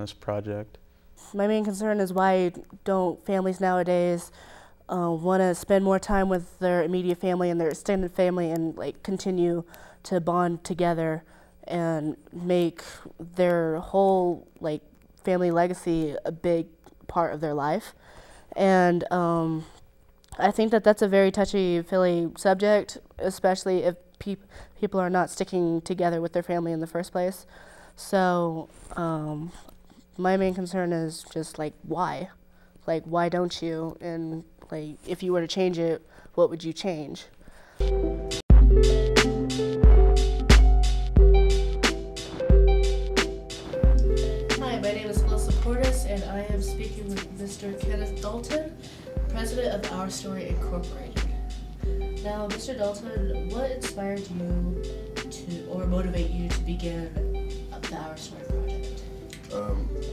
this project? My main concern is why don't families nowadays want to spend more time with their immediate family and their extended family and like continue to bond together and make their whole like family legacy a big part of their life. And I think that that's a very touchy-feely subject, especially if people are not sticking together with their family in the first place. So my main concern is just like why? Like why don't you? And like if you were to change it, what would you change? Hi, my name is Melissa Portis, and I am speaking with Mr. Kenneth Dalton, president of Our Story Incorporated. Now, Mr. Dalton, what inspired you to, or motivate you to begin the Our Story project?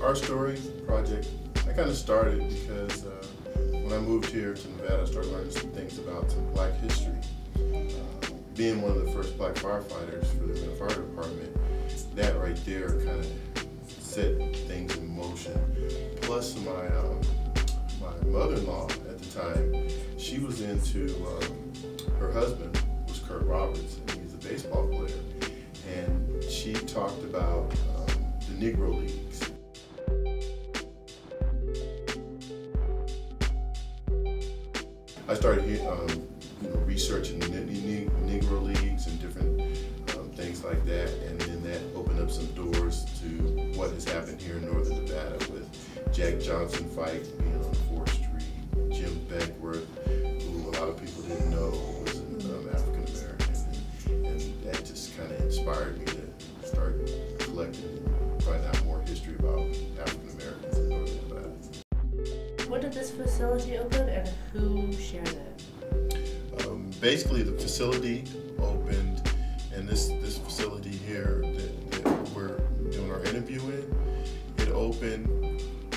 Our Story project, I kind of started because when I moved here to Nevada, I started learning some things about some Black history. Being one of the first Black firefighters for the Nevada Fire Department, that right there kind of set things in motion. Plus, my mother-in-law at the time, she was into, her husband was Kurt Roberts, and he's a baseball player, and she talked about the Negro Leagues. I started researching the Negro Leagues and different things like that, and then that opened up some doors to what has happened here in northern Nevada with Jack Johnson fight being on 4th Street, Jim Beckworth, who a lot of people didn't know was an African American, and that just kind of inspired me to start collecting and find out more history about African Americans in northern Nevada. When did this facility open, and who shared it? Basically, the facility opened, and this facility here that we're doing our interview in, it opened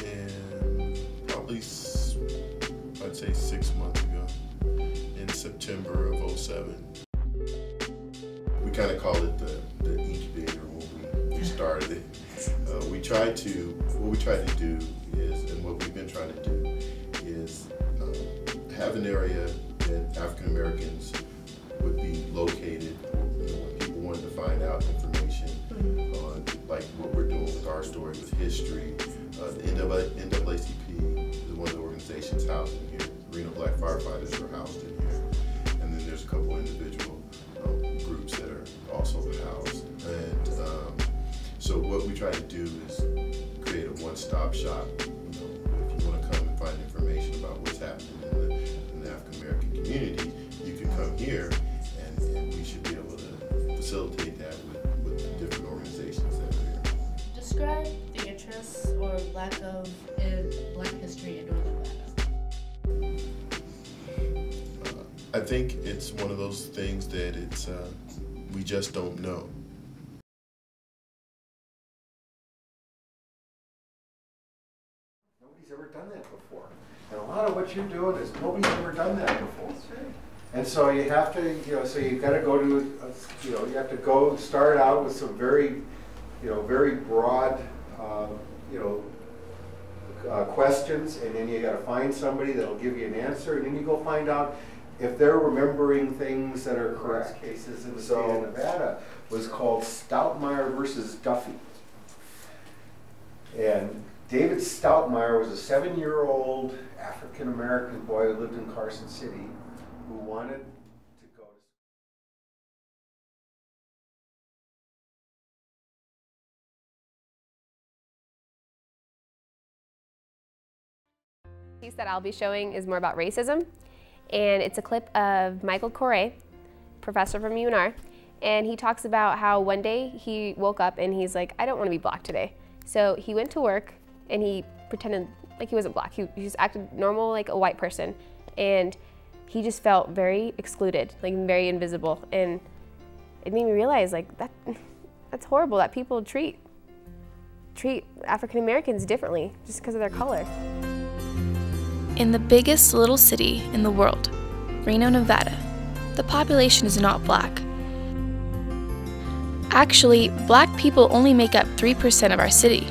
in probably, I'd say 6 months ago, in September of '07. We kind of call it the incubator when we started it. What we tried to do is, and what we've been trying to do is have an area that African Americans would be located, when people wanted to find out information on like what we're doing with Our Story, with history. The NAACP is one of the organizations housed in here. Reno Black Firefighters are housed in here. And then there's a couple individual groups that are also housed. And so what we try to do is create a one-stop shop. If you want to come and find information about what's happening in the African American community, you can come here, and we should be able to facilitate that with the different organizations that are here. Describe the interests or lack of in Black history in northern Nevada. I think it's one of those things that we just don't know. Nobody's ever done that before. And a lot of what you're doing is nobody's ever done that before. That's right. And so you have to, so you've got to go to, you have to go start out with some very, very broad, questions, and then you got to find somebody that'll give you an answer, and then you go find out if they're remembering things that are correct. Cases in the state of Nevada was called Stoutmeyer versus Duffy. And David Stoutmeyer was a 7-year-old African-American boy who lived in Carson City who wanted to go to The piece that I'll be showing is more about racism, and it's a clip of Michael Corey, professor from UNR, and he talks about how one day he woke up and he's like, I don't want to be Black today. So he went to work and he pretended like he wasn't Black. He just acted normal like a white person, and he just felt very excluded, like very invisible, and it made me realize like that's horrible that people treat African Americans differently just because of their color. In the biggest little city in the world, Reno, Nevada, the population is not Black. Actually, Black people only make up 3% of our city.